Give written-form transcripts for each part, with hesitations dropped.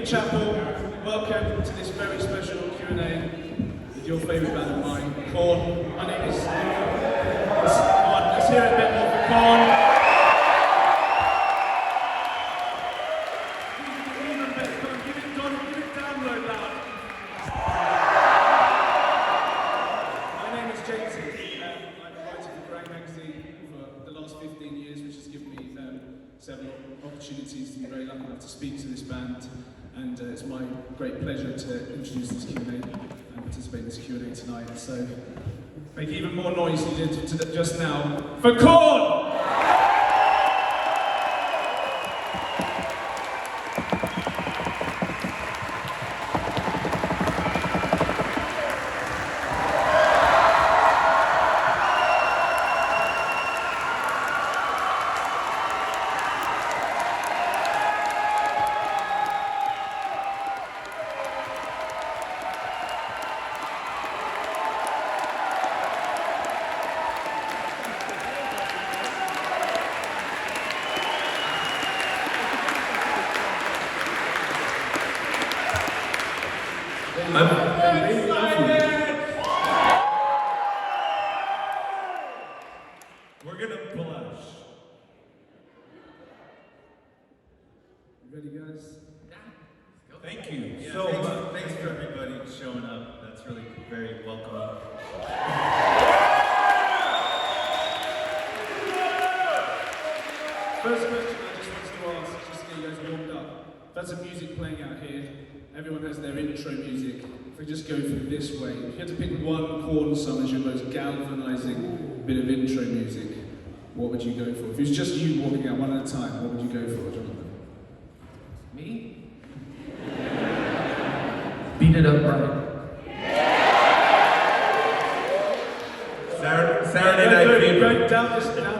Chapel, welcome to this very special Q&A with your favourite band of mine, Korn. My name is let's hear a bit more for Korn. Even better, come on, give it download loud. My name is James. I'm a writer for Grey Magazine for the last 15 years, which has given me several opportunities to be very lucky enough to speak to this band. And it's my great pleasure to introduce this Q&A and participate in this Q&A tonight. So make even more noise than you did just now for Korn! We're gonna blush. You ready, guys? Thank you Yeah, so thanks, much. Thanks for everybody showing up. That's really very welcoming. First question I just wanted to ask, just to get you guys warmed up. That's some music playing out here. Everyone has their intro music. If we just go through this way, if you had to pick one Korn song as your most galvanizing bit of intro music, what would you go for? If it was just you walking out one at a time, what would you go for, Jonathan? Me? Beat it up, right? Saturday Night Fever. Go down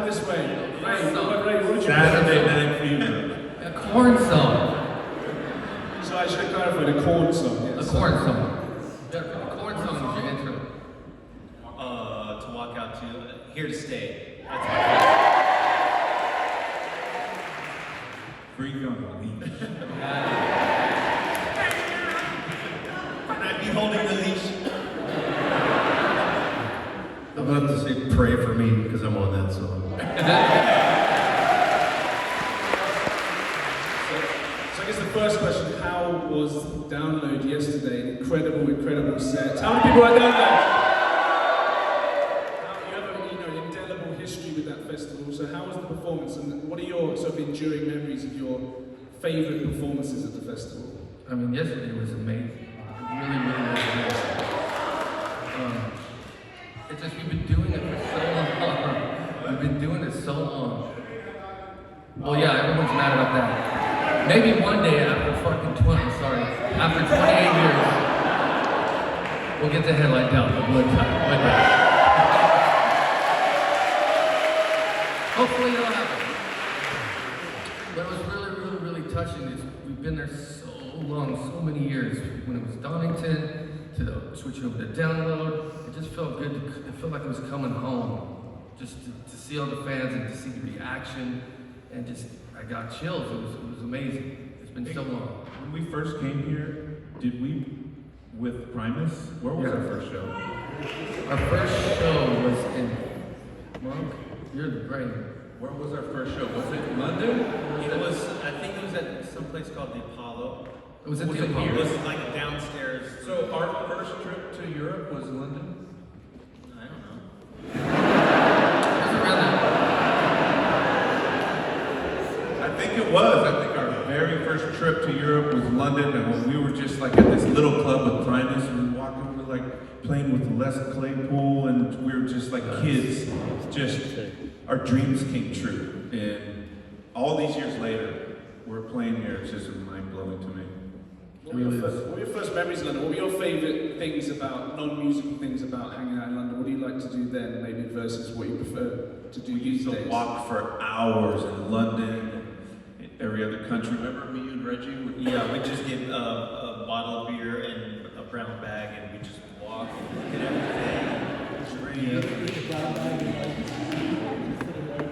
this way. Ray, what would you Saturday Night Fever. A Korn song. So I should have clarified a Korn song. A Yes. Korn song. A Korn song is your intro. To walk out to Here to Stay. That's my Freak on the leash. And I'd be holding the leash. I'm gonna have to say pray for me because I'm on that song. So I guess the first question, how was Download yesterday? An incredible set. How many people are Download? You have an indelible history with that festival, so how was the performance and what are your sort of enduring memories of your favourite performances at the festival? I mean, yesterday was amazing. It really was amazing. It's just, we've been doing it for so long. We've been doing it so long. Well, yeah, everyone's mad about that. Maybe one day after after 28 years, we'll get the headlight down for one time. One day. Hopefully it'll happen. But it was really touching. We've been there so long, so many years. When it was Donington, to switching over to Download, it just felt good. It felt like it was coming home. Just to see all the fans and to see the reaction, and I got chills. It was amazing. It's been so long. When we first came here, did we with Primus? Where was our first show? Our first show was in Monk. You're the brain. Where was our first show? Was it London? It was, I think it was at some place called the Apollo. It was at the It Apollo. was like downstairs. So our first trip to Europe was London? I don't know. It was around that. I think it was. I think our very first trip to Europe was London, and when we were just like at this little club with Primus, and we were walking, we were like playing with Les Claypool, and we were just like kids. Just our dreams came true, and all these years later, we're playing here. It's just mind blowing to me. What were your first memories of London? What were your favourite things about, non-musical things about hanging out in London? What do you like to do then, maybe versus what you prefer to do We these used to days? walk for hours in London and every other country. Remember me and Reggie? Yeah, we just get a bottle of beer and a brown bag, and we just walk and look at everything.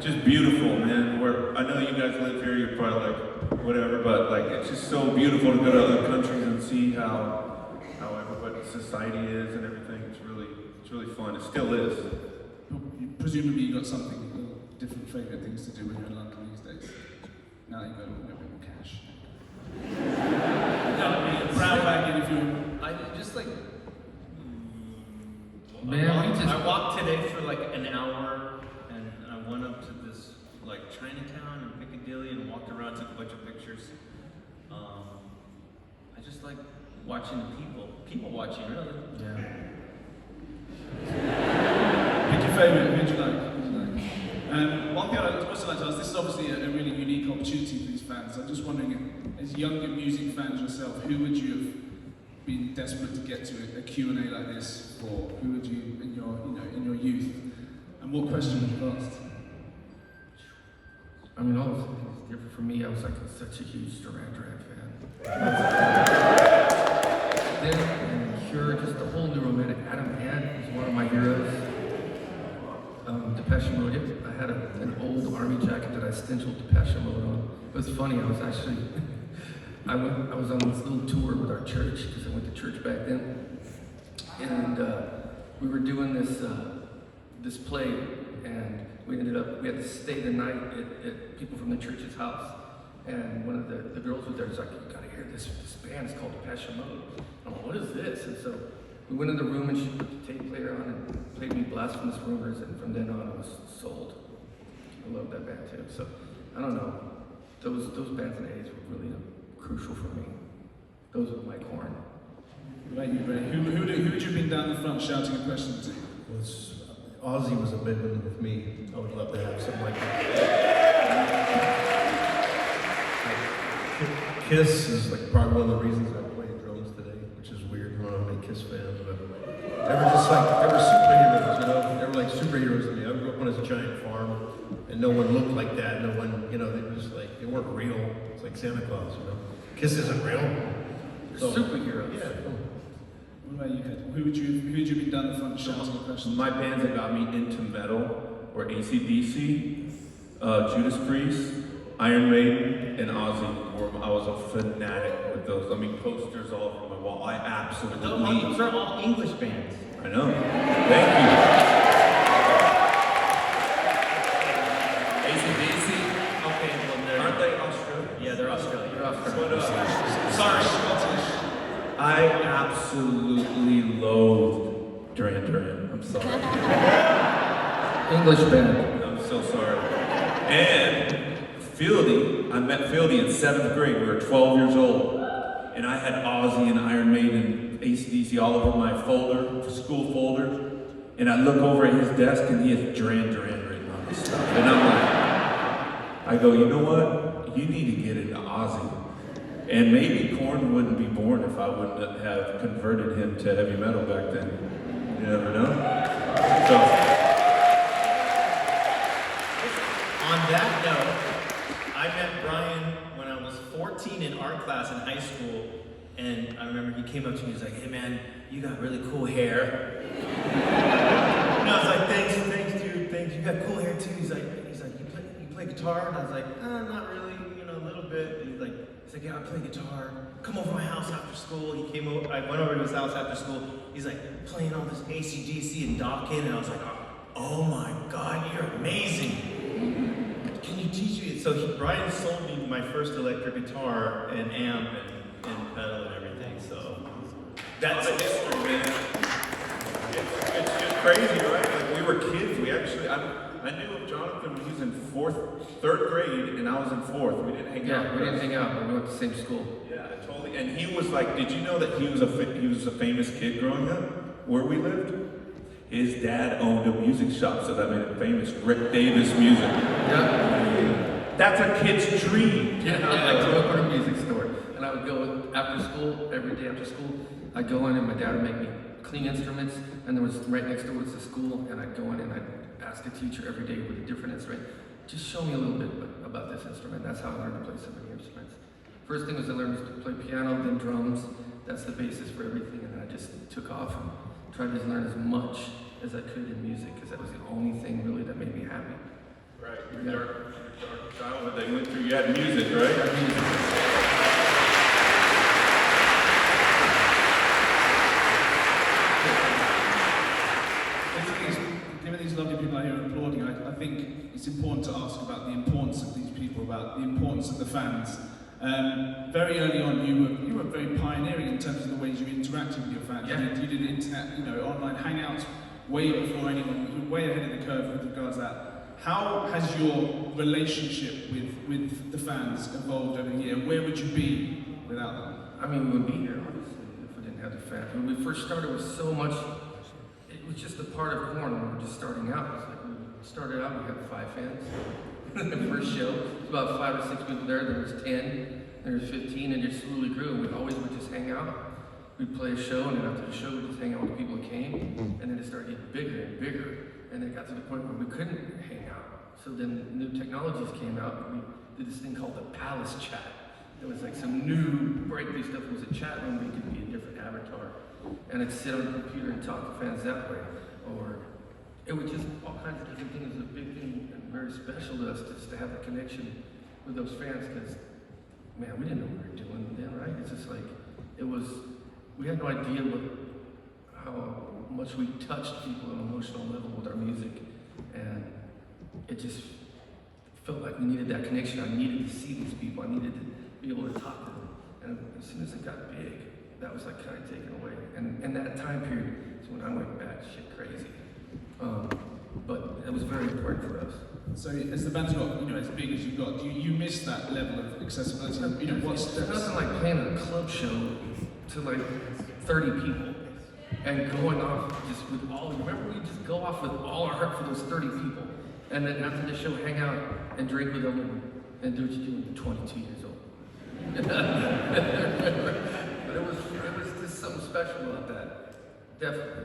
Just beautiful, man. Where I know you guys live here, you're probably like, whatever, but like it's just so beautiful to go to other countries and see how everybody society is and everything. It's really fun. It still is. Presumably you got something, different favourite things to do when you're in London these days. Now you've got a little bit more cash. No, I mean, brown bag in if you. I just like. Man, I walked today for like an hour, and I went up to this like Chinatown and Piccadilly and walked around, took a bunch of pictures. I just like watching people watching, really. Yeah. Pick your favourite, who'd you like? One thing I'd also like to ask, this is obviously a really unique opportunity for these fans. I'm just wondering, as younger music fans yourself, who would you have been desperate to get to a Q&A like this for? Who would you, in your youth? And what question would you ask? I mean, all those things different for me. I was like such a huge Duran Duran fan. Then, and Cure, just the whole new romantic. Adam Ant was one of my heroes. Depeche Mode. I had an old army jacket that I stenciled Depeche Mode on. It was funny. I was actually, I was on this little tour with our church because I went to church back then, and we were doing this play, and we had to stay the night at people from the church's house. And one of the girls was there. She's like, "You gotta hear this band. It's called Depeche Mode." I'm like, "What is this?" And so we went in the room and she put the tape player on and played me Blasphemous Rumors, and from then on I was sold. I love that band too. So I don't know. Those bands in the 80s were really crucial for me. Those were my Korn. What about you, Ray? Who would you have been down the front shouting a question to? Ozzy was a big one with me. I would love to have something like that. Kiss is like probably one of the reasons I play drums today, which is weird. I don't know how many Kiss fans, but they were superheroes, you know? They were like superheroes to me. I grew up on this giant farm, and no one looked like that. No one, you know, they were just like, they weren't real. It's like Santa Claus, you know? Kiss isn't real. So, Superheroes. Yeah. What about you, Ed? Who would you have been down the front shouting a question to? My bands that got me into metal were AC/DC, Judas Priest, Iron Maiden, and Ozzy. I was a fanatic with those. I mean, posters all over my wall. I absolutely. Those are all English bands. I know. Thank you. AC/DC. Okay, well Aren't they Australian? Yeah, they're Australian. But, Sorry. Scottish. I absolutely loathed Duran Duran. I'm sorry. English band. I'm so sorry. And Fieldy, I met Fieldy in 7th grade. We were 12 years old. And I had Ozzy and Iron Maiden and AC/DC all over my school folder. And I look over at his desk and he has Duran Duran written on his stuff. And I'm like, I go, you know what? You need to get into Ozzy. And maybe Korn wouldn't be born if I wouldn't have converted him to heavy metal back then. You never know. So, On that note, I met Brian when I was 14 in art class in high school, and I remember he came up to me and was like, "Hey man, you got really cool hair." And I was like, thanks dude, thanks. You got cool hair too. He's like, you play guitar? And I was like, not really, a little bit. And he's like, yeah, I play guitar. Come over to my house after school. He came over, I went over to his house after school. He's like playing all this AC/DC and Dawkins, and I was like, oh my God, you're amazing. Can you teach me? So Brian sold me my first electric guitar and amp and pedal and everything. So that's a history, man. It's just crazy, right? Like we were kids. We actually, I knew of Jonathan when he was in 3rd grade, and I was in 4th. We didn't hang out. Yeah, we didn't hang out, but we went to the same school. Yeah, totally. And he was like, did you know that he was a famous kid growing up where we lived? His dad owned a music shop, so that made him famous. Rick Davis Music. Yeah. That's a kid's dream. Yeah, I grew up in a music store, and I would go after school, every day after school. I'd go in, and my dad would make me clean instruments, and there was right next door was the school, and I'd go in and I'd ask a teacher every day with a different instrument, just show me a little bit about this instrument. That's how I learned to play so many instruments. First thing was I learned to play piano, then drums. That's the basis for everything, and then I just took off and tried to learn as much as I could in music, because that was the only thing really that made me happy. Right. Yeah. Dark. childhood they went through. You had music, right? Given these lovely people out here applauding, I think it's important to ask about the importance of these people, about the importance of the fans. Very early on, you were very pioneering in terms of the ways you interacted with your fans. Yeah. You did internet, online hangouts way before anyone. You were way ahead of the curve with regards to that. How has your relationship with the fans evolved over the year? Where would you be without them? I mean, we wouldn't be here, obviously, if we didn't have the fans. When we first started with so much, it was just a part of Korn when we were just starting out. It's like we started out, we had 5 fans. The first show, it was about 5 or 6 people there. There was 10, there was 15, and it slowly grew. We always would just hang out. We'd play a show, and then after the show, we'd just hang out with the people who came, and then it started getting bigger and bigger. And it got to the point where we couldn't hang out. So then new technologies came out, and we did this thing called the Palace Chat. It was like some new breakthrough stuff. It was a chat room where you could be a different avatar. And I'd sit on the computer and talk to fans that way. Or it was just all kinds of different things. It was a big thing and very special to us just to have that connection with those fans because, man, we didn't know what we were doing then, right? It's just like, we had no idea how much we touched people on an emotional level with our music. And it just felt like we needed that connection. I needed to see these people. I needed to be able to talk to them. And as soon as it got big, that was like kind of taken away. And that time period is when I went batshit crazy. But it was very important for us. So as the band's got, as big as you got, do you miss that level of accessibility? There's nothing like playing a club show to like 30 people and going off just with remember we just go off with all our heart for those 30 people. And then after the show, hang out and drink with them and do what you do when you're 22 years old. But it was just something special about that. Definitely.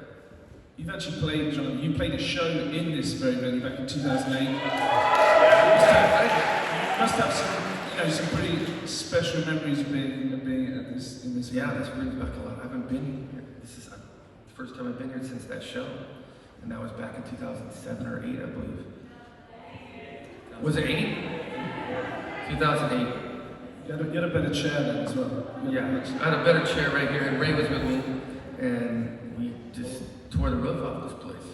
You've actually played, John, you played a show in this very venue back in 2008. You must have some pretty special memories of being in this venue. Yeah, this brings back a lot. I haven't been here. This is the first time I've been here since that show. And that was back in 2007 or 8, I believe. Was it 8? 2008. You had a better chair then as well. Yeah, I had a better chair right here, and Ray was with me, and we just tore the roof off this place.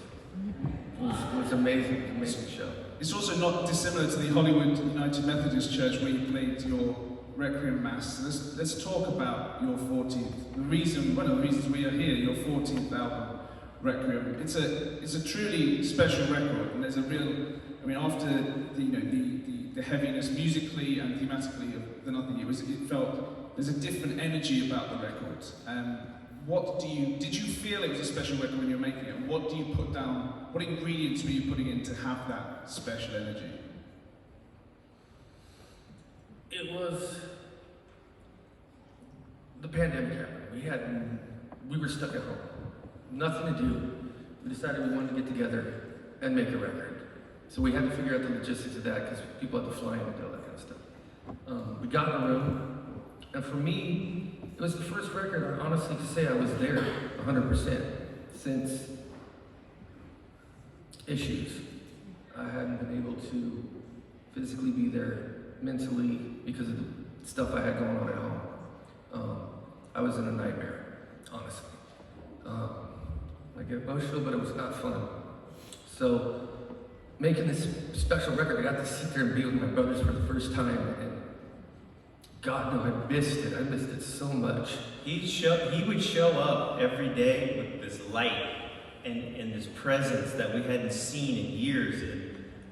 It was amazing, amazing show. It's also not dissimilar to the Hollywood United Methodist Church where you played your Requiem Mass. Let's talk about your 14th. One of the reasons we are here, your 14th album, Requiem. It's a truly special record, and there's a real, after the heaviness musically and thematically of The Nothing, it felt there's a different energy about the record. Did you feel it was a special record when you were making it? And what do you put down, what ingredients were you putting in to have that special energy? It was the pandemic happened. We were stuck at home. Nothing to do. We decided we wanted to get together and make a record. So we had to figure out the logistics of that because people had to fly in and do all that kind of stuff. We got in a room, and for me, it was the first record, honestly, to say I was there 100% since Issues. I hadn't been able to physically be there mentally because of the stuff I had going on at home. I was in a nightmare, honestly. I get emotional, but it was not fun. So, making this special record, I got to sit there and be with my brothers for the first time, and God knows I missed it. I missed it so much. He would show up every day with this light and this presence that we hadn't seen in years.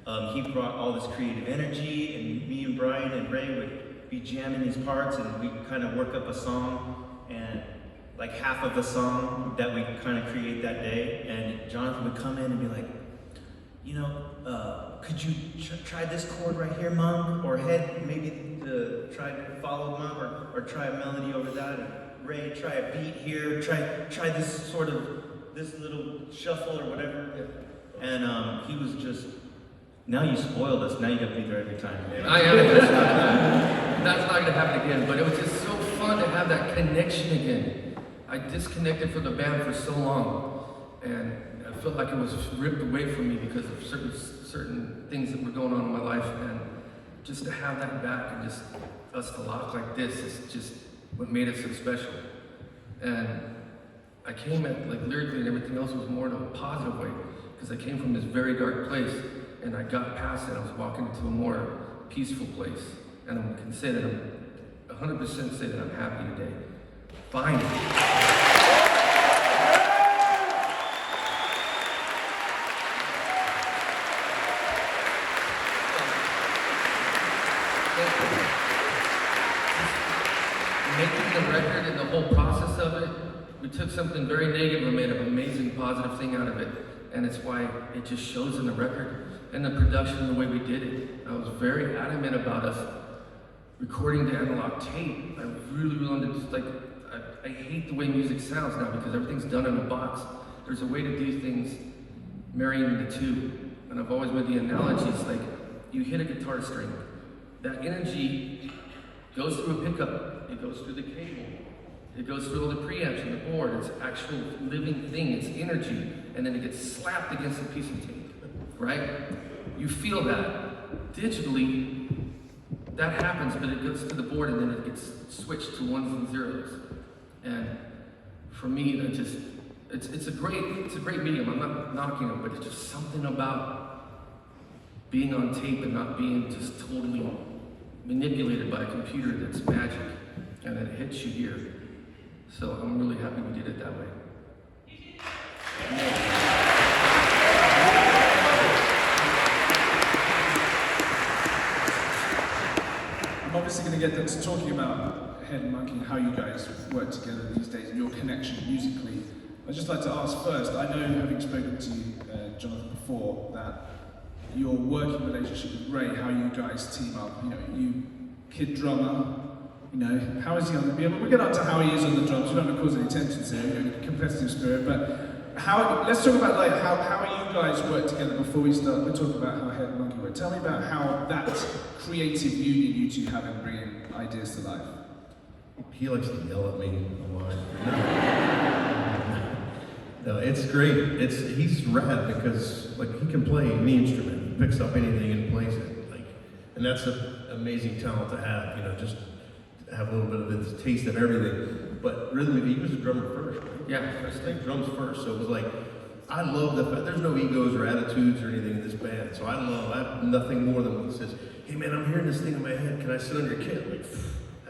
And he brought all this creative energy, and me and Brian and Ray would be jamming these parts, and we'd kind of work up a song, and like half of the song that we kind of create that day, and Jonathan would come in and be like, could you try this chord right here, Monk? Or maybe try to follow Monk, or try a melody over that. And Ray, try a beat here. Try this this little shuffle or whatever. And he was just, now you spoiled us. Now you got to be there every time. I am. That's not going to happen again. But it was just so fun to have that connection again. I disconnected from the band for so long, and I felt like it was ripped away from me because of certain things that were going on in my life, and just to have that back and just us to lock like this is just what made it so special. And I came at, like, lyrically and everything else was more in a positive way, because I came from this very dark place, and I got past it. I was walking into a more peaceful place, and I can say that I'm 100% say that I'm happy today. Finally. Making the record and the whole process of it, we took something very negative and made an amazing positive thing out of it. And it's why it just shows in the record and the production, the way we did it. I was very adamant about us recording the analog tape. I really wanted to just, like, I hate the way music sounds now because everything's done in a box. There's a way to do things marrying the two. And I've always made the analogies, like, you hit a guitar string. That energy goes through a pickup, it goes through the cable, it goes through all the preamps and the board. It's actual living thing, it's energy, and then it gets slapped against a piece of tape, right? You feel that. Digitally, that happens, but it goes to the board and then it gets switched to ones and zeros. And for me, it's a great medium. I'm not knocking it, but it's just something about being on tape and not being just totally manipulated by a computer that's magic, and it hits you here. So I'm really happy we did it that way. I'm obviously going to get to talking about Head and Munky and how you guys work together these days and your connection musically. I'd just like to ask first, I know, having spoken to you, Jonathan, before, that your working relationship with Ray, how you guys team up, you know, you kid drummer, you know, how is he on the, we'll get up to how he is on the drums, we don't want to cause any tensions here, you know, competitive spirit, but let's talk about, like, how you guys work together before we start. We'll talk about how Head and Munky work. Tell me about how that creative union you two have in bringing ideas to life. He likes to yell at me a lot. No, it's great. He's rad because, like, he can play any instrument. He picks up anything and plays it. Like, and that's an amazing talent to have. You know, just have a little bit of his taste of everything. But rhythmically, he was a drummer first, right? Yeah, first thing. Drums first. So it was like, I love the fact there's no egos or attitudes or anything in this band. So I have nothing more than when he says, "Hey man, I'm hearing this thing in my head. Can I sit on your kit?" I'm like,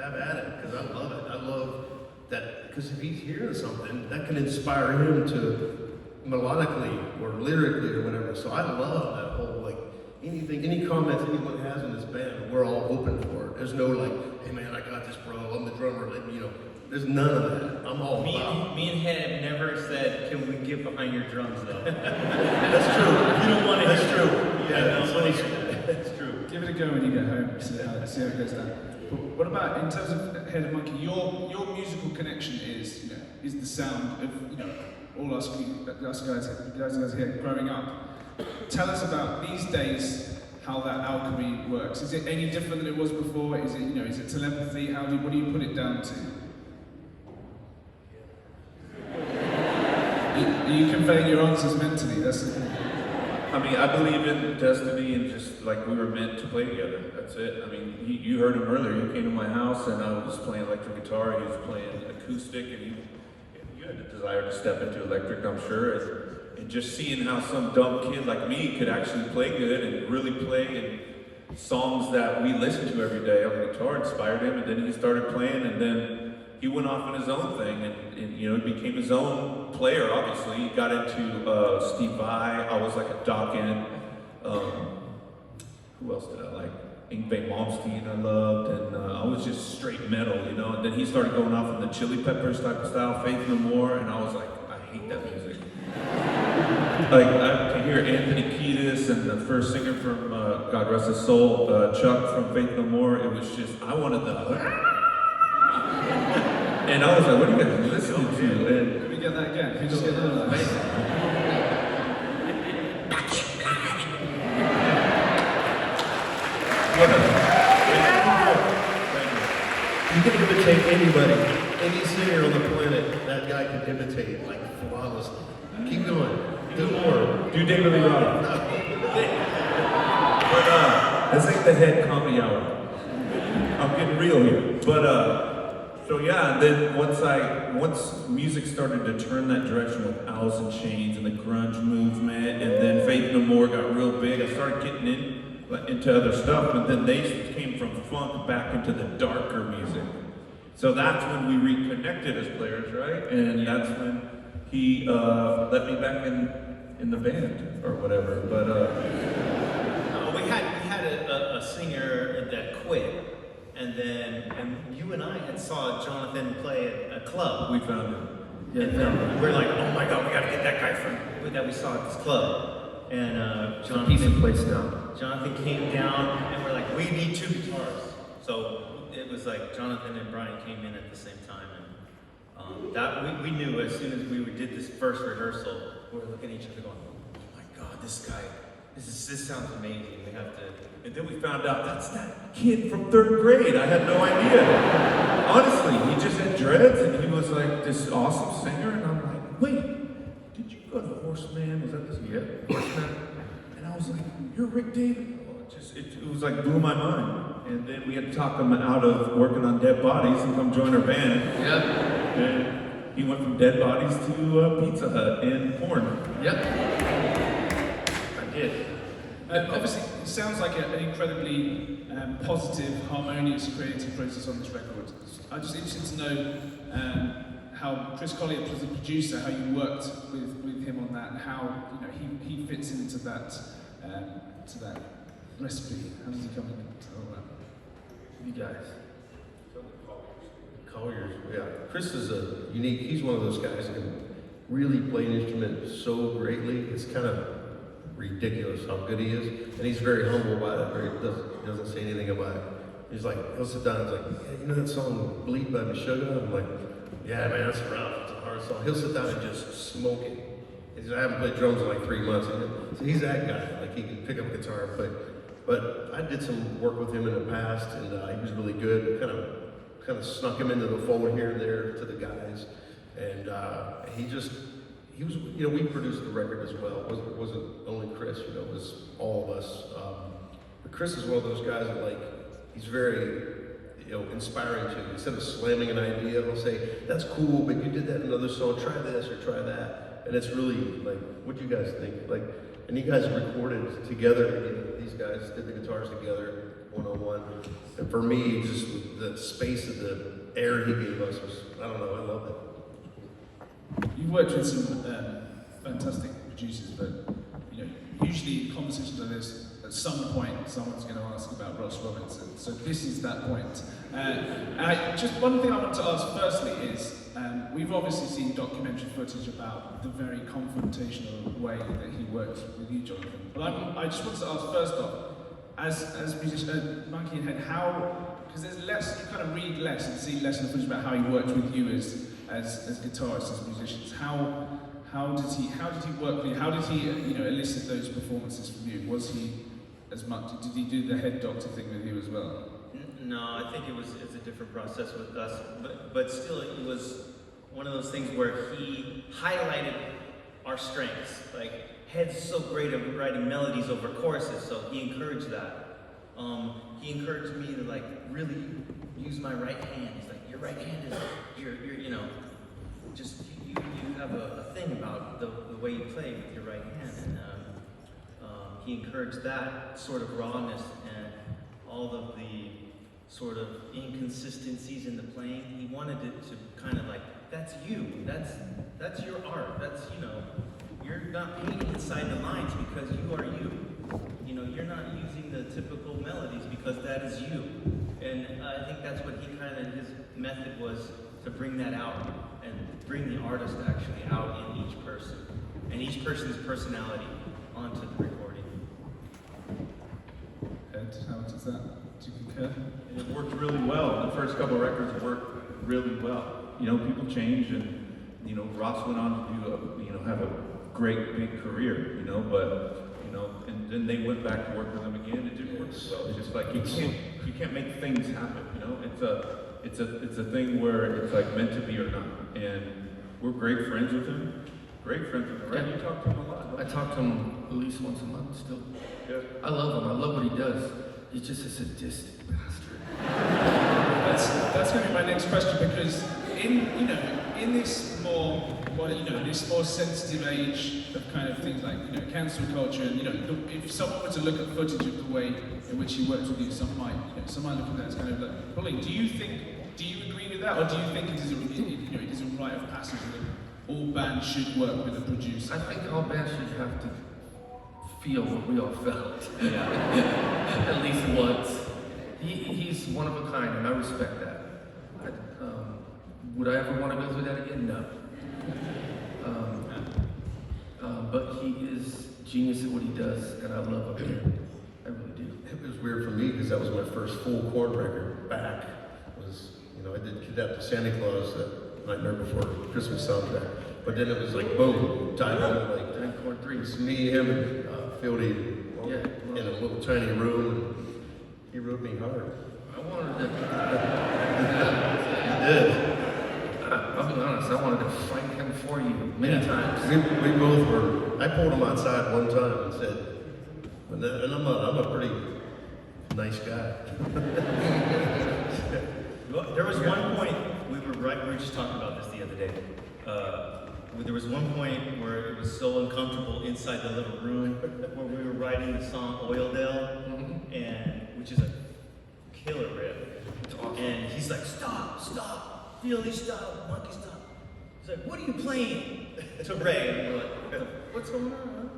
have at it, because I love it. I love that, because if he's hearing something, that can inspire him to melodically or lyrically or whatever. So I love that whole, like, anything, any comments anyone has in this band, we're all open for it. There's no like, "Hey man, I got this, bro. I'm the drummer." You know, there's none of that. I'm all about. Me and Head have never said, "Can we get behind your drums, though?" That's true. You don't want to. That's hear true. That. Yeah, I don't want to hear that. That's true. Give it a go when you get home, see how it goes down. But what about, in terms of Head and Munky, your musical connection is, you know, is the sound of, you know, all us guys here growing up. Tell us about these days how that alchemy works. Is it any different than it was before? Is it, you know, is it telepathy? What do you put it down to? Are you conveying your answers mentally? That's the thing. I mean, I believe in destiny and just like we were meant to play together. That's it. I mean, you heard him earlier. You came to my house and I was playing electric guitar. He was playing acoustic, and you had the desire to step into electric, I'm sure. And just seeing how some dumb kid like me could actually play good and really play and songs that we listen to every day on the guitar inspired him. And then he started playing, and then he went off on his own thing, and you know, he became his own player. Obviously, he got into Steve Vai. I was like a Dokken. Who else did I like? Yngwie Malmsteen I loved, and I was just straight metal, you know. And then he started going off in the Chili Peppers type of style, Faith No More, and I was like, I hate that music. Like, I can hear Anthony Kiedis and the first singer from God Rest His Soul, Chuck from Faith No More. It was just, I wanted the. And I was like, what are you guys listening to? And Can we get that again? Can we just get that amazing? You can imitate anybody, any singer on the planet. That guy can imitate like flawlessly. Keep going. Do more. do David Lee Roth. But This ain't the head comedy hour. I'm getting real here. But so yeah, and then once music started to turn that direction with Alice in Chains and the grunge movement, and then Faith No More got real big, I started getting into other stuff, and then they came from funk back into the darker music. So that's when we reconnected as players, right? And that's when he let me back in the band or whatever. But we had a singer that quit. And you and I had saw Jonathan play at a club. we found it. Yeah, and we're like, oh my God, we gotta get that guy that we saw at this club. And Decent place now. Jonathan came down, and we're like, we need 2 guitars. So it was like Jonathan and Brian came in at the same time, and that we knew as soon as we did this first rehearsal, we were looking at each other going, oh my God, this guy, this sounds amazing. We have to. And then we found out that's that kid from 3rd grade. I had no idea. Honestly, he just had dreads and he was like this awesome singer. And I'm like, wait, did you go to Horseman? Was that this? Yeah, Horseman. And I was like, you're Rick David. It was like blew my mind. And then we had to talk him out of working on Dead Bodies and come join our band. Yep. And he went from Dead Bodies to Pizza Hut and Korn. Yep. I did. Obviously, it sounds like an incredibly positive, harmonious creative process on this record. I'm just interested to know how Chris Collier, as a producer, how you worked with him on that, and how he fits into that to that recipe. How does he come into all that? You guys. Collier's, yeah. Chris is a unique, he's one of those guys that can really play an instrument so greatly. It's kind of ridiculous how good he is. And he's very humble about it, or he doesn't say anything about it. He's like, he'll sit down and he's like, yeah, you know that song Bleed by Meshuggah? I'm like, yeah man, that's rough, it's a hard song. He'll sit down and just smoke it. I haven't played drums in like 3 months. So he's that guy, like he can pick up a guitar and play. But I did some work with him in the past, and he was really good. Kind of snuck him into the fold here and there to the guys, and he was, we produced the record as well. It wasn't only Chris, it was all of us. But Chris is one of those guys that he's very, inspiring to. Instead of slamming an idea, he'll say, "That's cool, but you did that in another song. Try this or try that." And it's really like, what do you guys think? And you guys recorded together. These guys did the guitars together, one-on-one. And for me, just the space of the air he gave us was, I don't know, I love it. You've worked with some fantastic producers, but usually in conversations like this, at some point, someone's going to ask about Ross Robinson. So this is that point. Just one thing I want to ask firstly is, we've obviously seen documentary footage about the very confrontational way that he worked with you, Jonathan. But I just wanted to ask first off, as musician, Munky and Ray, how, because there's less, you kind of read less and see less in the footage about how he worked with you as guitarists, as musicians. How did he work with you? How did he elicit those performances from you? Was he as much? Did he do the head doctor thing with you as well? No, I think it's a different process with us, but still it was one of those things where he highlighted our strengths. Like Head's so great at writing melodies over choruses, so he encouraged that. He encouraged me to really use my right hand. He's like, your right hand is you have a thing about the way you play with your right hand, and he encouraged that sort of rawness and all of the sort of inconsistencies in the playing. He wanted it to kind of that's you, that's your art, that's you're not painting inside the lines because you are you. You're not using the typical melodies because that is you. And I think that's what his method was, to bring that out and bring the artist actually out in each person and each person's personality onto the recording. Ed, how does that? Do you concur? It worked really well. The first couple of records worked really well. People change, and Ross went on to have a great big career. And then they went back to work with him again. It didn't work as well. It's just like you can't make things happen. It's a thing where it's meant to be or not. And we're great friends with him. Right? You talk to him a lot. I talk to him at least once a month still. Yeah. I love him. I love what he does. He's just a sadistic bastard. That's going to be my next question, because in this more this more sensitive age of kind of things like cancel culture, and if someone were to look at footage of the way in which he works with you, some might look at that as kind of like bullying. Do you agree with that, or do you think it is a rite of passage that all bands should work with a producer? I think all bands should have to feel what we all felt. Yeah. At least once. He's one of a kind, and I respect that. Would I ever want to go through that again? No. But he is genius at what he does, and I love him. I really do. It was weird for me because that was my first full Korn record back. I did Kidnapped to Santa Claus that Nightmare Before Christmas soundtrack. But then it was like boom, time like Korn 3. it was me, him, and Fieldy in a little tiny room. He wrote me hard. I wanted to. He did. I'll be honest, I wanted to fight him for you many times. We both were. I pulled him outside one time and said, and I'm a pretty nice guy. Well, there was one point we were just talking about this the other day. There was one point where it was so uncomfortable inside the little room where we were writing the song Oildale, and which is a killer riff. It's awesome. And he's like, stop, Fieldy, stop, Munky, stop. He's like, what are you playing? To Ray, and we're like, what's going on?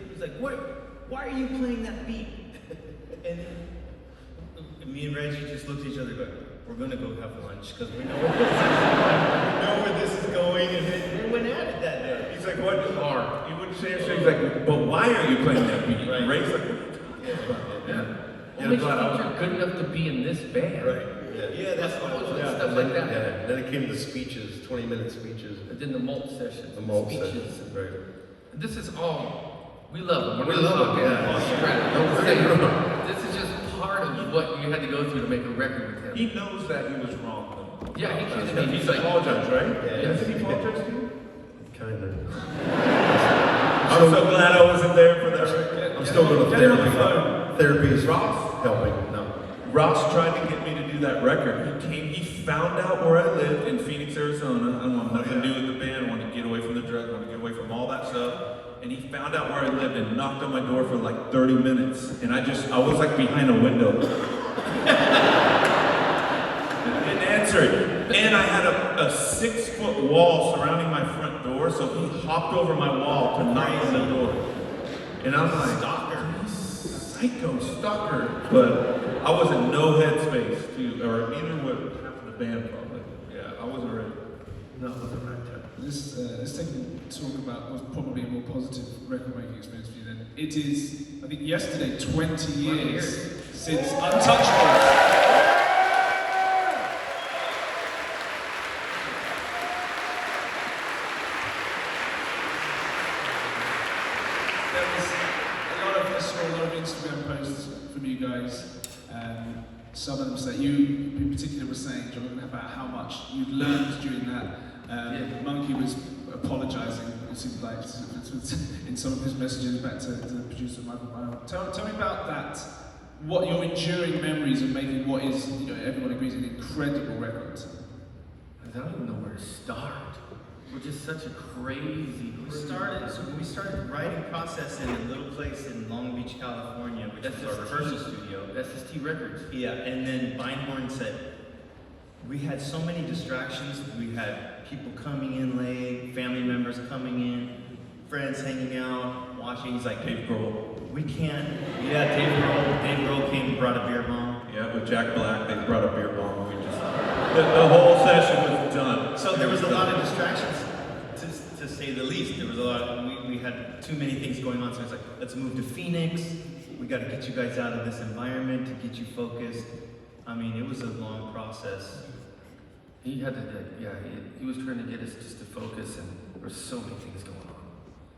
He's like, why are you playing that beat? And me and Reggie just looked at each other and go, we're gonna go have lunch because we know where this is going, and we went at it that day. He's like, what? Hard. You wouldn't say it. He's like, but why are you playing that beat? Right. Ray's like, What makes you think you're good enough to be in this band? Right. Yeah, that's what it was. Stuff like that. Yeah. Then it came to speeches, 20-minute speeches. And then the malt sessions. The malt speeches. sessions. Right. This is all, we love him. We love him, yeah. Don't say it. This is just part of what you had to go through to make a record with him. he knows that he was wrong, though. Yeah, he came to me. He's apologized, right? Yeah. Doesn't he apologize to you? Kind of. I'm so glad I wasn't there for that record. I'm still going to Get him on the therapy. phone. Therapy is Ross? helping. No. Ross tried to get me to do that record. He found out where I lived in Phoenix, Arizona. I want nothing to do with the band. I want to get away from the drugs. I want to get away from all that stuff. And he found out where I lived and knocked on my door for like 30 minutes. And I was like behind a window. Didn't answer it. And I had a 6-foot wall surrounding my front door, so he hopped over my wall to knock on the door. And I'm like, stalker. Psycho stalker. But I was in no headspace or neither was half of the band probably. Yeah, I wasn't ready. No, it wasn't right time. Let's take a talk about what's probably a more positive record making experience for you then. It is, I think yesterday, 20 years since Untouchable. I saw a lot of Instagram posts from you guys. Some of them say, you in particular were saying, Jonathan, about how much you'd learned during that. Munky was apologising, it seemed like, in some of his messages back to the producer Michael Byle. Tell me about that. What your enduring memories of making what is, everyone agrees, an incredible record. I don't even know where to start. We're just such a crazy. We started writing process in a little place in Long Beach, California, which was our rehearsal studio. SST Records. Yeah, and then Beinhorn said, we had so many distractions. We had people coming in late, family members coming in, friends hanging out, watching. He's like, Dave Grohl. we can't. Yeah, Dave Grohl came and brought a beer bomb. Yeah, with Jack Black, they brought a beer bomb. We just the whole session was done. So there was a lot of distractions, to say the least. There was a lot. We had too many things going on. So it's like, let's move to Phoenix. We got to get you guys out of this environment to get you focused. I mean, it was a long process. He had to, he was trying to get us just to focus, and there were so many things going on.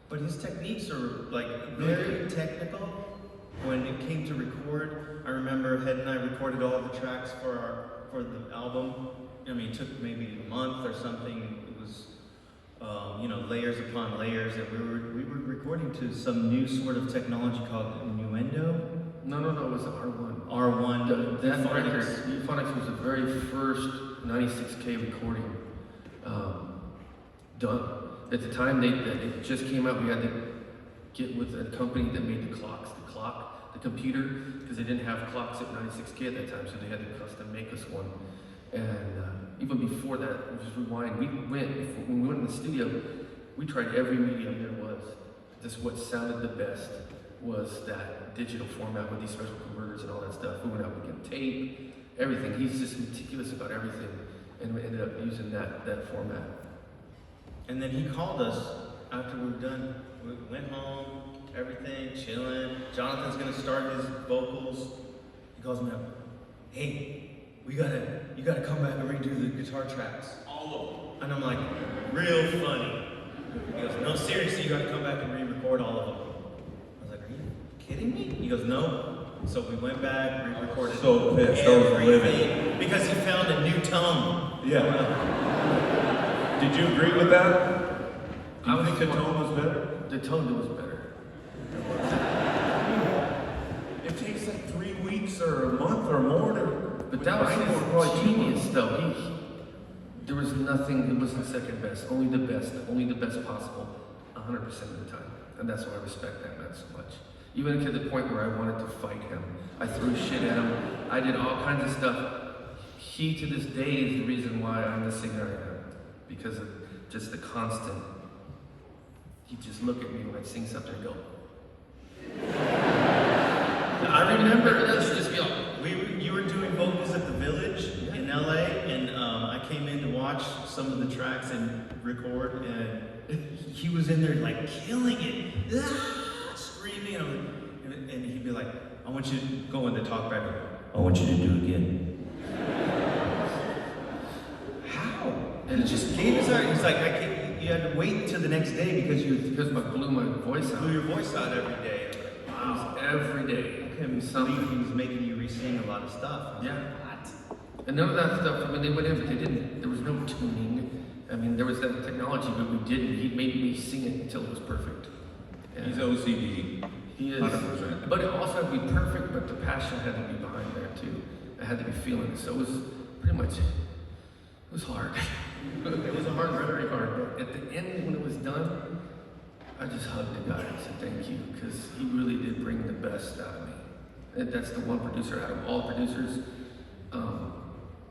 But his techniques are like very technical. When it came to record, I remember Head and I recorded all the tracks for the album. I mean, it took maybe a month or something. It was, layers upon layers, and we were recording to some new sort of technology called innuendo, No, it was the R1. R1. That Euphonics. record, Euphonics was the very first 96K recording done. At the time it just came out, we had to get with a company that made the computer, because they didn't have clocks at 96K at that time, so they had to custom make us one. And even before that, we just rewind. When we went in the studio, we tried every medium there was. Just what sounded the best was that digital format with these special converters and all that stuff. We went out with tape, everything. He's just meticulous about everything, and we ended up using that format. And then he called us after we were done. We went home, everything, chilling. Jonathan's gonna start his vocals. He calls me up. Hey, you gotta come back and redo the guitar tracks. All of them. And I'm like, real funny. He goes, no, seriously, you gotta come back and re-record all of them. I was like, are you kidding me? He goes, no. So we went back, re-recorded So pissed. That was everything because he found a new tone. Yeah. Did you agree with that? Do you I think the tone was better? The tone was better. It takes like 3 weeks or a month or more to. But that was his genius, though. There was nothing, it wasn't second best, only the best possible, 100% of the time. And that's why I respect that man so much. Even to the point where I wanted to fight him. I threw shit at him. I did all kinds of stuff. He, to this day, is the reason why I'm the singer I am. Because of just the constant. He'd just look at me when I'd sing something and go. I remember Let's just be like, you were doing vocals at the Village in LA, and I came in to watch some of the tracks and record, and he was in there like killing it, screaming, and he'd be like, I want you to go in the talk back, I want you to do it again. How? And he just gave his heart. He's like, you had to wait till the next day because I blew my voice out. blew your voice out every day. Wow. Every day. I couldn't believe he was making you re-sing a lot of stuff. Yeah. And none of that stuff, I mean, they went in, but they didn't, there was no tuning. I mean, there was that technology, but we didn't. He made me sing it until it was perfect. And He's OCD. he is. 100%. But it also had to be perfect, but the passion had to be behind there too. I had to be feeling it. So it was pretty much, it was hard. It was a hard, very hard. But at the end, when it was done, I just hugged the guy and said thank you, because he really did bring the best out of me. And that's the one producer out of all producers.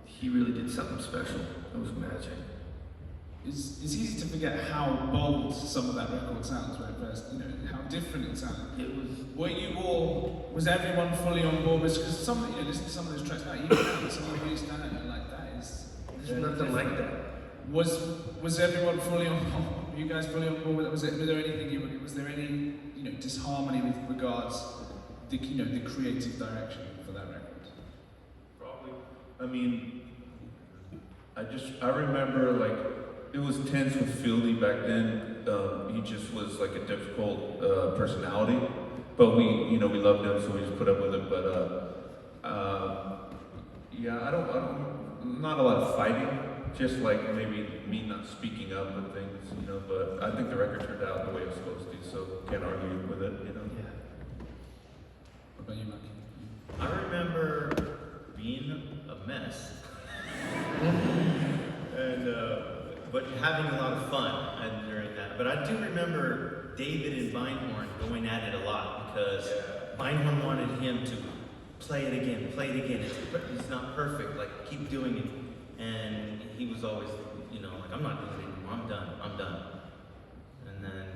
He really did something special. It was magic. It's easy to forget how bold some of that record sounds when it first, how different it sounded. It was. Were you all, was everyone fully on board? Because some, listen to some of those tracks now, you can some of these down and like that is. There's nothing like that. Was everyone fully on board? Were you guys fully on board with it? Was there anything was there any disharmony with regards the creative direction for that record? Probably. I mean, I remember like it was tense with Fieldy back then. He just was like a difficult personality, but we loved him, so we just put up with it. But yeah, I don't, not a lot of fighting. Just like maybe me not speaking up and things, but I think the record turned out the way it was supposed to, so can't argue with it, What about you, Munky? I remember being a mess, and but having a lot of fun during that. But I do remember David and Beinhorn going at it a lot because Beinhorn wanted him to play it again. It's not perfect. Like keep doing it, and he was always, like I'm not doing it anymore. I'm done. And then,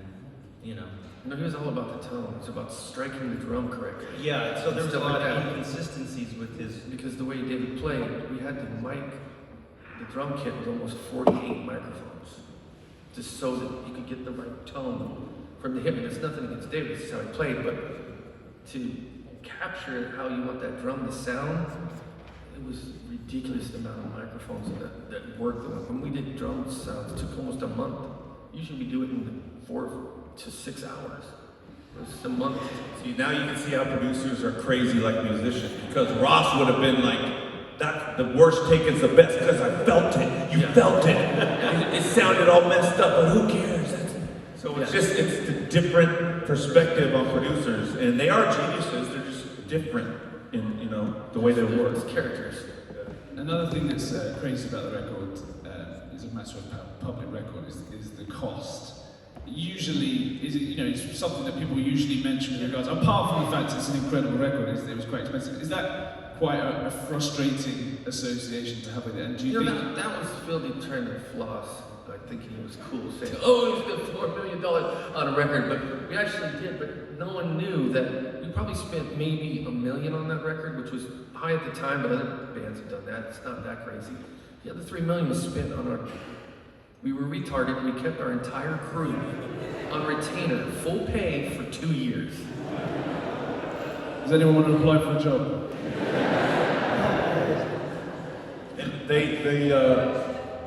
No, he was all about the tone. It was about striking the drum correctly. Yeah, so there was a Stuff lot like of that. inconsistencies with his. Because the way David played, we had the drum kit was almost 48 microphones. Just so that you could get the right tone from the hip. And it's nothing against David, this is how he played, but to capture how you want that drum to sound, it was ridiculous the amount of microphones that worked. When we did drum sounds, it took almost a month. Usually we do it in 4 to 6 hours. It was a month. See, now you can see how producers are crazy like musicians, because Ross would have been like, that the worst take is the best because I felt it. You felt it. It sounded all messed up, but who cares? So it's the different perspective on producers, and they are geniuses. different in, you know, the way they work. It's characters. Another thing that's crazy about the record is a matter of public record is the cost. Usually, it's something that people usually mention with regards, apart from the fact it's an incredible record, it was quite expensive. Is that quite a frustrating association to have with it? And do you think that was Philly trying to floss, like thinking it was cool, saying, oh, he's got $4 million on a record, but we actually did, but no one knew that we probably spent maybe $1 million on that record, which was high at the time, but other bands have done that. It's not that crazy. The other $3 million was spent on our. We were retarded. We kept our entire crew on retainer, full pay for 2 years. Does anyone want to apply for a job?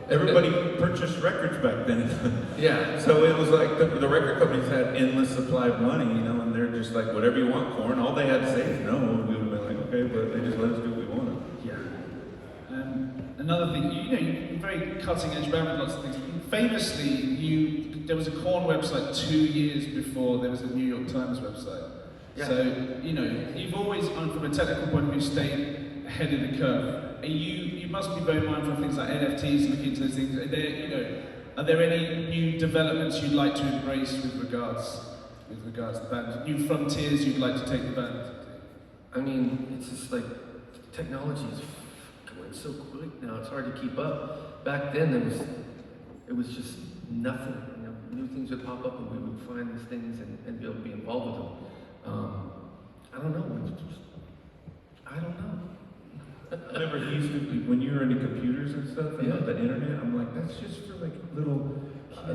Everybody purchased records back then. Yeah. So it was like the record companies had endless supply of money, you know, and they're just like, whatever you want, Korn. All they had to say is no, and we would have been like, okay, but they just let us do what we wanted. Yeah. Another thing, you're very cutting edge band with lots of things. Famously, there was a Korn website 2 years before there was a New York Times website. Yeah. So, you've always, from a technical point of view, stayed ahead of the curve. You must be very mindful of things like NFTs, looking into those things. Are there any new developments you'd like to embrace with regards to the band? New frontiers you'd like to take the band? I mean, it's just like technology is going so quick now. It's hard to keep up. Back then, it was just nothing. New things would pop up, and we would find these things and be able to be involved with them. I don't know. I don't know. I remember he used to be, when you were into computers and stuff, and the internet, I'm like, that's just for like little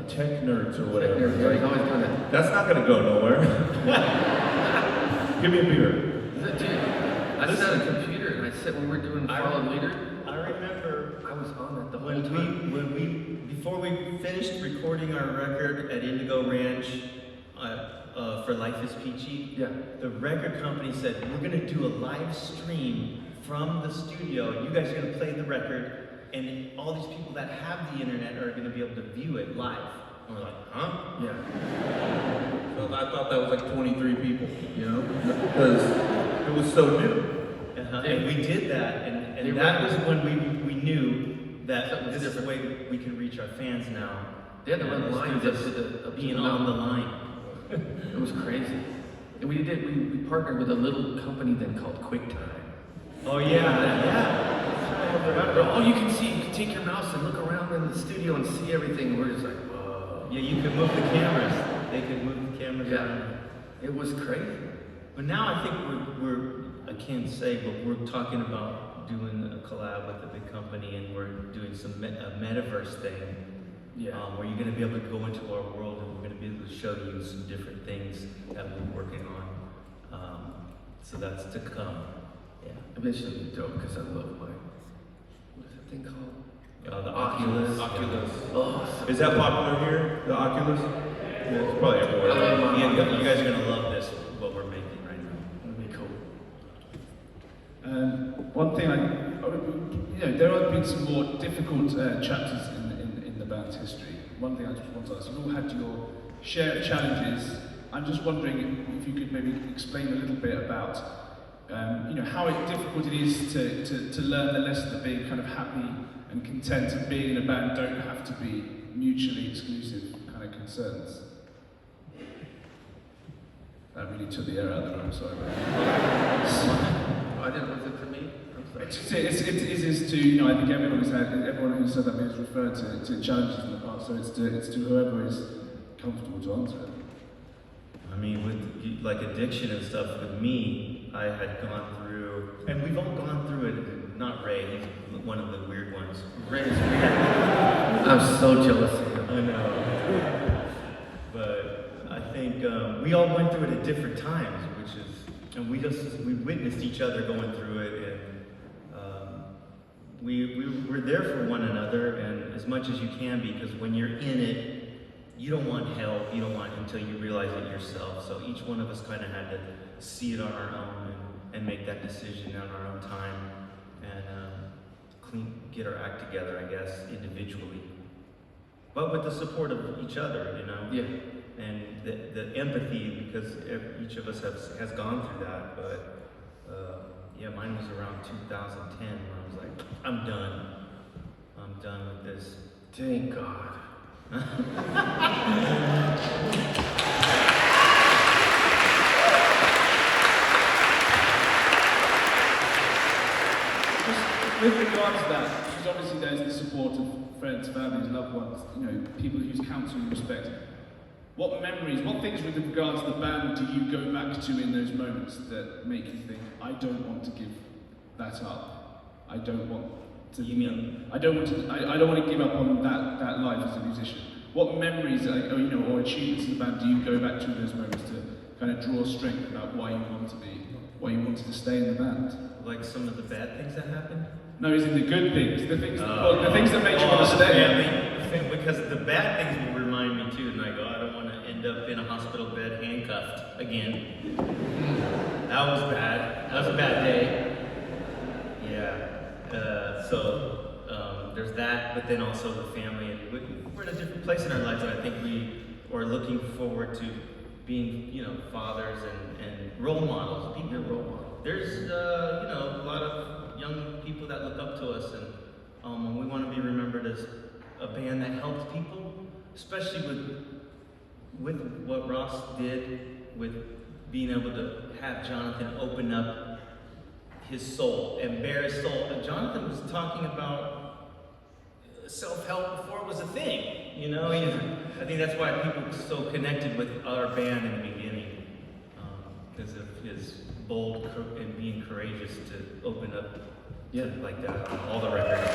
tech nerds or whatever. I've always done it. That's not gonna go nowhere. Give me a beer. Dude, I sat at a computer and I said when we were doing Follow Leader, I remember I was on it the whole time. before we finished recording our record at Indigo Ranch for Life is Peachy, the record company said, we're gonna do a live stream from the studio. You guys are gonna play the record, and all these people that have the internet are gonna be able to view it live. And we're like, huh? Yeah. So I thought that was like 23 people, you know, because it was so new. And we did that, and that was when we knew that this is the way we can reach our fans now. They had to run lines up to the being on the line. It was crazy. And we partnered with a little company then called QuickTime. Oh yeah. Oh, you can take your mouse and look around in the studio and see everything. We're just like, whoa. Yeah, you could move the cameras. They could move the cameras around. It was crazy. But now I think we're I can't say, but we're talking about doing a collab with a big company, and we're doing some a metaverse thing. Yeah. Where you're going to be able to go into our world, and we're going to be able to show you some different things that we're working on. So that's to come. Yeah. Eventually it'll be dope because I love what is that thing called? The Oculus. Oculus. Oh, Is that popular here? The Oculus? Yeah, it's probably everywhere. You guys are going to love this, what we're making right now. It'll be cool. One thing there have been some more difficult chapters in the band's history. One thing I just want to ask, you've all had your share of challenges. I'm just wondering if you could maybe explain a little bit about how difficult it is to learn the lesson that being kind of happy and content and being in a band don't have to be mutually exclusive kind of concerns. That really took the air out of the room, sorry. I didn't was it to me? I'm sorry. It is to, I think everyone who said that has referred to challenges in the past, so it's to whoever is comfortable to answer it. I mean, with like addiction and stuff, with me, I had gone through, and we've all gone through it. Not Ray, he's one of the weird ones. Ray is weird. I'm so jealous of him. I know. But I think we all went through it at different times, and we witnessed each other going through it, and we were there for one another, and as much as you can be, because when you're in it, you don't want help, you don't want until you realize it yourself. So each one of us kind of had to see it on our own and make that decision on our own time, and get our act together, I guess, individually. But with the support of each other, Yeah. And the empathy, because each of us has gone through that. But Yeah, mine was around 2010 when I was like, I'm done. I'm done with this. Thank God. With regards to that, because obviously there's the support of friends, families, loved ones, you know, people whose counsel you respect. What memories, what things with regards to the band do you go back to in those moments that make you think, I don't want to give that up. I don't want to. You mean? I don't want to give up on that life as a musician. What memories, or achievements of the band do you go back to in those moments to kind of draw strength about why you wanted to stay in the band? Like some of the bad things that happened? No, is it the good things? The things that make you want to stay? Because the bad things will remind me too, and I go, I don't want to end up in a hospital bed handcuffed again. That was bad. That was a bad day. Yeah. There's that, but then also the family. And we're in a different place in our lives, and I think we are looking forward to being, fathers and role models. Being a role model. There's, a lot of young people that look up to us, and we want to be remembered as a band that helps people, especially with what Ross did with being able to have Jonathan open up his soul and bare his soul. And Jonathan was talking about self-help before it was a thing, I think that's why people were so connected with our band in the beginning, because of his bold and being courageous to open up like that on all the records.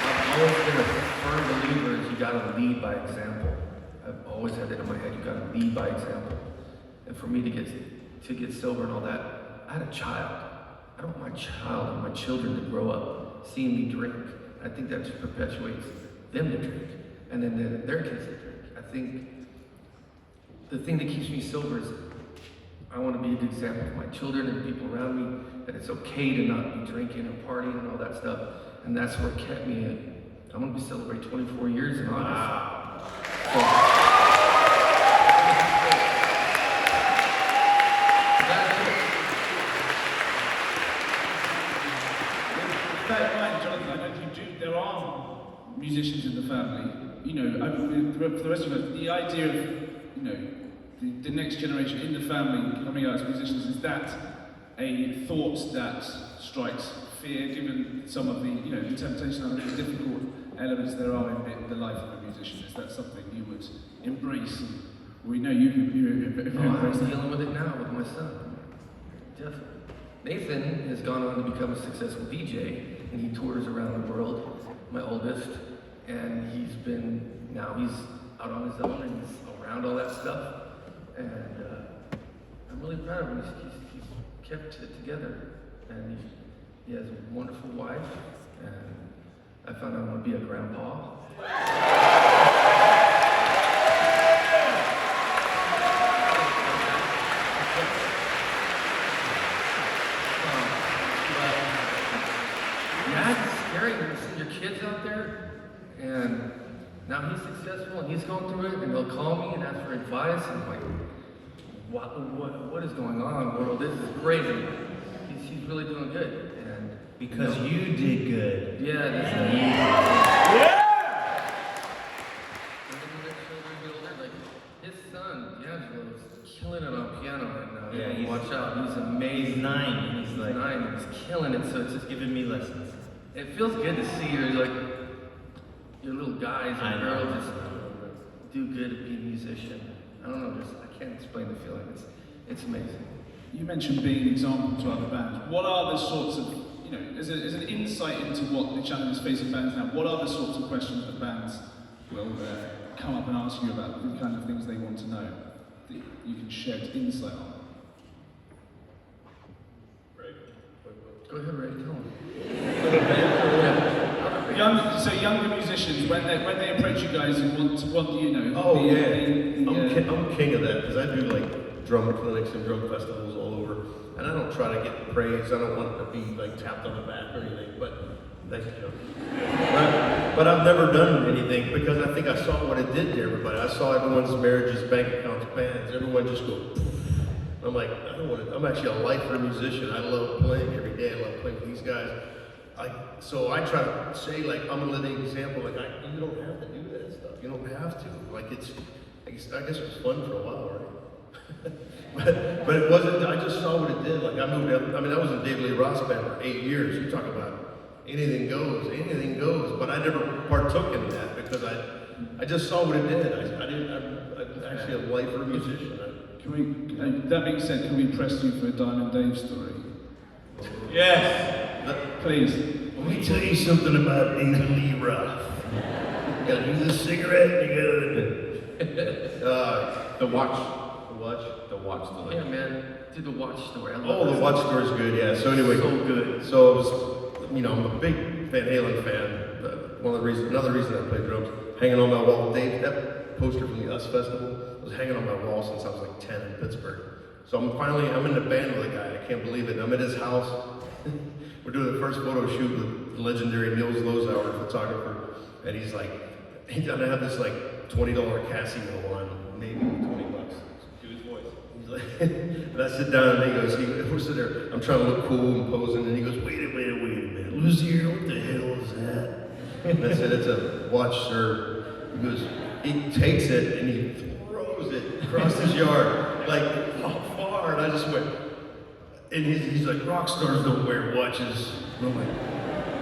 I've always been a firm believer is you gotta lead by example. I've always had that in my head, you gotta lead by example. And for me to get sober and all that, I had a child. I don't want my child and my children to grow up seeing me drink. I think that just perpetuates them to drink. And then their kids to drink. I think the thing that keeps me sober is I want to be a good example for my children and people around me that it's okay to not be drinking or partying and all that stuff. And that's what kept me in. I'm going to be celebrating 24 years in August. Wow. So, Jonathan, I know there are musicians in the family. For the rest of us, the idea of, the next generation in the family coming out as musicians, is that a thought that strikes fear, given some of the, the temptation and the difficult elements there are in the life of a musician? Is that something you would embrace? And we know you embrace I'm that. dealing with it now with my son. Definitely. Nathan has gone on to become a successful DJ, and he tours around the world, my oldest, and he's out on his own and he's around all that stuff. And I'm really proud of him. He's kept it together, and he has a wonderful wife, and I found out I want to be a grandpa. It's scary to see your kids out there, and now he's successful and he's going through it, and he'll call me and ask for advice, and I'm like, what is going on, world? This is crazy. He's really doing good, and Because you did good. yeah, that's it. Like his son, D'Angelo, is killing it on piano right now. Yeah, watch out, he's amazing. He's 9 and he's like, 9, and he's killing it. So it's just giving me lessons. it feels good to see your little guys I and know. girls just do good at being a musician. I don't know, I can't explain the feeling. It's amazing. You mentioned being an example to other bands. What are the sorts of, as an insight into what the challenges facing bands now, what are the sorts of questions that bands will come up and ask you about, the kind of things they want to know that you can shed insight on? Go ahead, Ray, tell him. Younger musicians, when they approach you guys and want Oh yeah, I'm king of that because I do like drum clinics and drum festivals all over, and I don't try to get praise. I don't want to be like tapped on the back or anything. But Thanks, Joe. But I've never done anything because I think I saw what it did to everybody. I saw everyone's marriages, bank accounts, bands, everyone just go. I'm like, I don't want to. I'm actually a lifer musician. I love playing every day. I love playing with these guys. So I try to say like I'm a living example. Like you don't have to do that stuff. You don't have to. Like I guess it was fun for a while, right? but it wasn't. I just saw what it did. Like I moved up. I mean, I was in David Lee Roth's band for 8 years. You talk about anything goes. But I never partook in that because I just saw what it did. I'm actually a lifer musician. That being said, can we press you for a Diamond Dave story? Yes. Please. Let me tell you something about David Lee Roth. You gotta do the cigarette. You gotta. The watch. The watch. Yeah, man. Did the watch story. I love Oh, the that. watch story's good. Yeah. So anyway, So good. So it was, I'm a big Van Halen fan. Another reason I play drums, hanging on my wall. Dave, that poster from the US Festival was hanging on my wall since I was like 10 in Pittsburgh. So I'm in the band with a guy. I can't believe it. I'm at his house. We're doing the first photo shoot with the legendary Nils Lozauer, photographer, and he's like, I have this like $20 Casio on, maybe $20. Do his voice. He's like, and I sit down and we're sitting there, I'm trying to look cool and posing, and he goes, wait a minute, Lucier, what the hell is that? And I said, it's a watch, sir. He goes, he takes it and he throws it across his yard, like far, and I just went, and he's like, rock stars don't wear watches. And I'm like,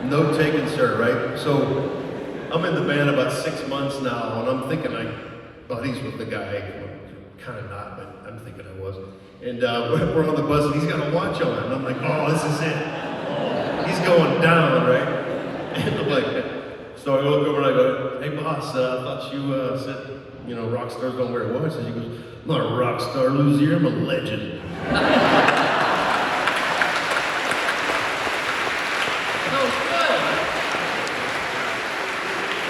no taken, sir, right? So I'm in the band about 6 months now, and I'm thinking like buddies with the guy. Kind of not, but I'm thinking I was. And we're on the bus, and he's got a watch on, and I'm like, oh, this is it. Oh, he's going down, right? And I'm like, so I look over and I go, hey boss, I thought you said, rock stars don't wear watches. He goes, I'm not a rock star, Lucier, I'm a legend.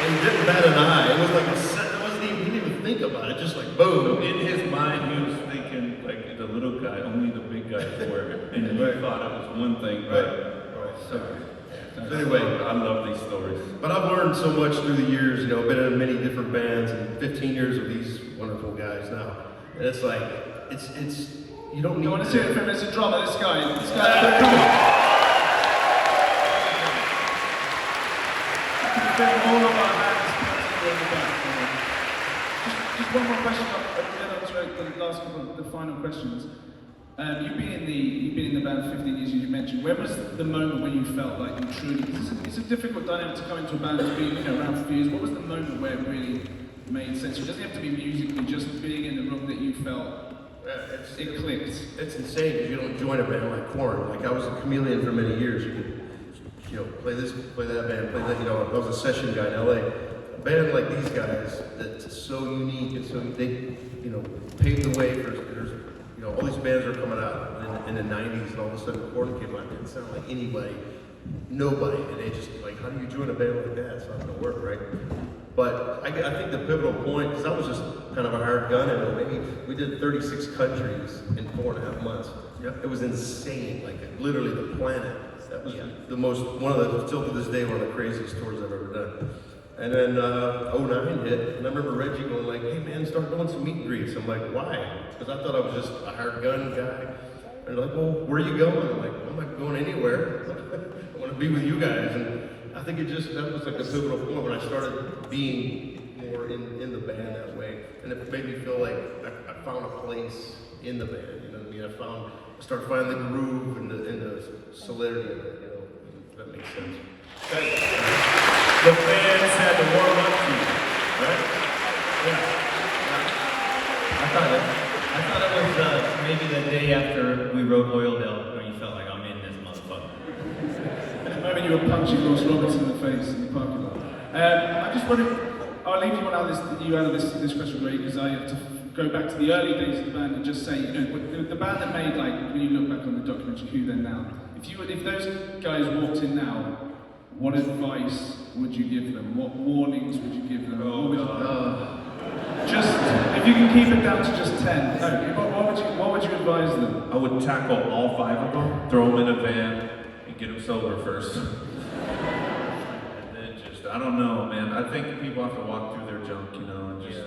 And he didn't bat an eye. It was like he didn't even think about it, just like boom. In his mind, he was thinking like the little guy, only the big guys wear it, and he thought it was one thing. Right. So anyway, I love these stories. But I've learned so much through the years. I've been in many different bands and 15 years with these wonderful guys now. And it's like, it's you don't need. I want to see it from as a drummer. This guy, come on. All of our hands in the back. Just one more question, and then I'll throw the last couple of the final questions. You've been in the band for 15 years, as you mentioned. Where was the moment when you felt like you truly? It's a difficult dynamic to come into a band that's been around for a few years. What was the moment where it really made sense? It doesn't have to be musically, just being in the room that you felt it clicked. It's insane because you don't join a band like Korn. Like I was a chameleon for many years. You could, play this, play that band, play that. I was a session guy in LA. A band like these guys that's so unique and so they, paved the way for. There's, all these bands are coming out in the 90s, and all of a sudden Korn came out. It didn't sound like anybody, nobody, and they just like, how do you join a band like that? It's not going to work, right? But I think the pivotal point, because I was just kind of a hired gun, and maybe we did 36 countries in 4.5 months. Yeah. It was insane, like literally the planet. That was still to this day, one of the craziest tours I've ever done. And then 09 hit, and I remember Reggie going like, hey man, start doing some meet and greets. I'm like, why? Because I thought I was just a hired gun guy. And they're like, well, where are you going? I'm like, I'm not going anywhere. I want to be with you guys. And I think that was like a pivotal point when I started being more in the band that way. And it made me feel like I found a place in the band, you know what I mean? I started finding the groove and the solidity of it, if that makes sense. The fans had to warm up to you, right? Yeah. I thought it was maybe the day after we wrote Oildale when you felt like I'm in this motherfucker. The moment you were punching Ross Roberts in the face in the parking lot. I just wonder, I'll leave you out of this question, Ray, because I have to go back to the early days of the band and just say, the band that made, like, when you look back on the documentary, Who Then Now, if those guys walked in now, what advice would you give them? What warnings would you give them? Just, if you can keep it down to just 10, what would you advise them? I would tackle all 5 of them, throw them in a van, and get them sober first. I don't know, man. I think people have to walk through their junk, you know, and just,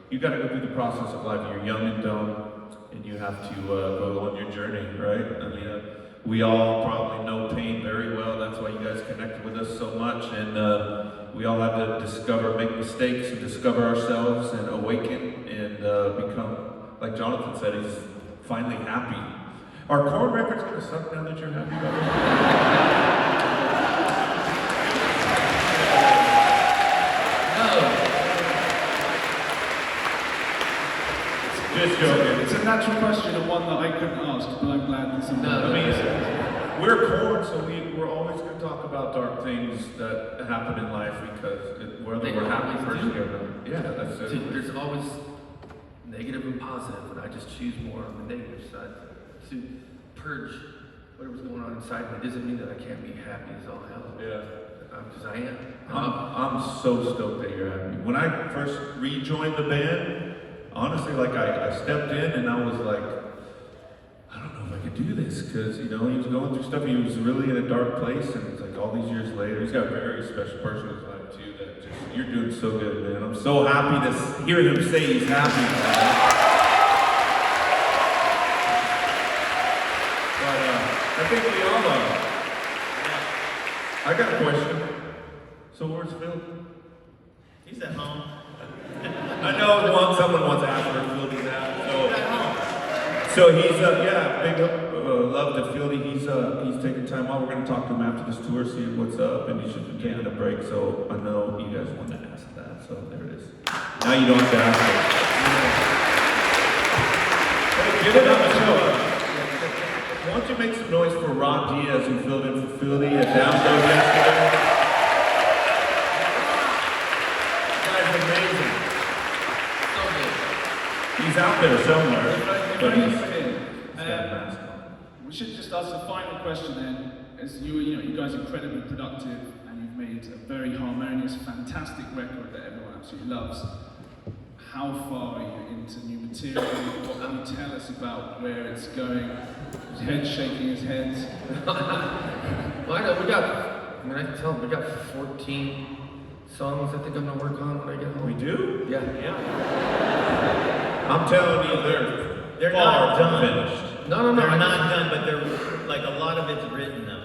you gotta go through the process of life. You're young and dumb, and you have to go on your journey, right? I mean, we all probably know pain very well. That's why you guys connected with us so much, and we all have to discover, make mistakes, and discover ourselves, and awaken, and become, like Jonathan said, he's finally happy. Are Korn records gonna suck now that you're happy about it? Just joking. It's a natural question and one that I couldn't ask, but I'm glad that somebody. I mean, we're Korn, so we're always going to talk about dark things that happen in life because whether we're happy first or not. Yeah, that's it. There's always negative and positive, and I just choose more on the negative side to purge whatever's going on inside me. It doesn't mean that I can't be happy as all hell. Yeah. Because I am. I'm so stoked that you're happy. When I first rejoined the band, honestly, like I stepped in and I was like, I don't know if I could do this because, you know, he was going through stuff. He was really in a dark place, and it's like all these years later, he's got a very special person in his life too. That just you're doing so good, man. I'm so happy to hear him say he's happy. But I think we all are. I got a question. So where's Phil? He's at home. I know someone wants to ask where Fieldy's at. So he's big love to Fieldy. He's taking time off. We're gonna talk to him after this tour, see what's up, and he should be taking a break. So I know you guys want to ask that. So there it is. Now you don't have to ask it. Hey, get it on the show. Why don't you make some noise for Rob Diaz, who filled in for Fieldy at Download yesterday? Amazing. He's out there somewhere, but he's got a mask on. We should just ask the final question then. As you guys are incredibly productive and you've made a very harmonious, fantastic record that everyone absolutely loves. How far are you into new material? What can you tell us about where it's going? His head shaking his head. Well, I know I can tell we got 14 songs I think I'm gonna work on when I get home. We do? Yeah. I'm telling you, they're not far from done. finished. No. They're not done, but they're like a lot of it's written though.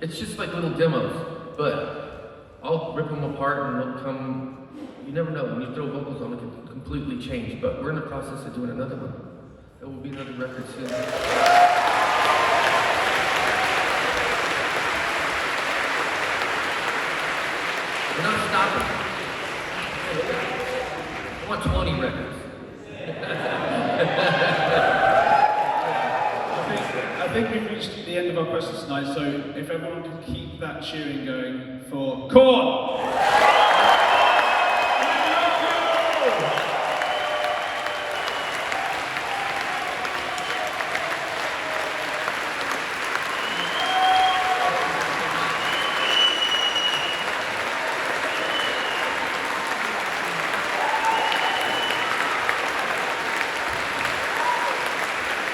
It's just like little demos, but I'll rip them apart and they'll come. You never know. When you throw vocals on, it can completely change. But we're in the process of doing another one. There will be another record soon. We're not stopping. I want 20 records. I think we've reached the end of our questions tonight, so if everyone can keep that cheering going for Korn!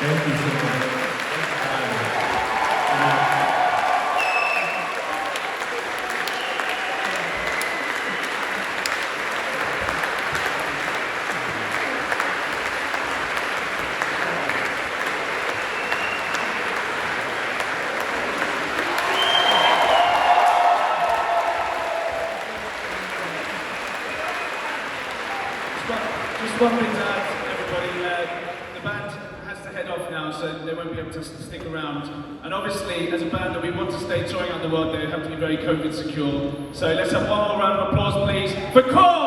Thank you so much. Just one thing to add, everybody. The band has to head off now, so they won't be able to stick around. And obviously, as a band that we want to stay touring around the world, they have to be very COVID secure. So let's have one more round of applause, please, for Korn!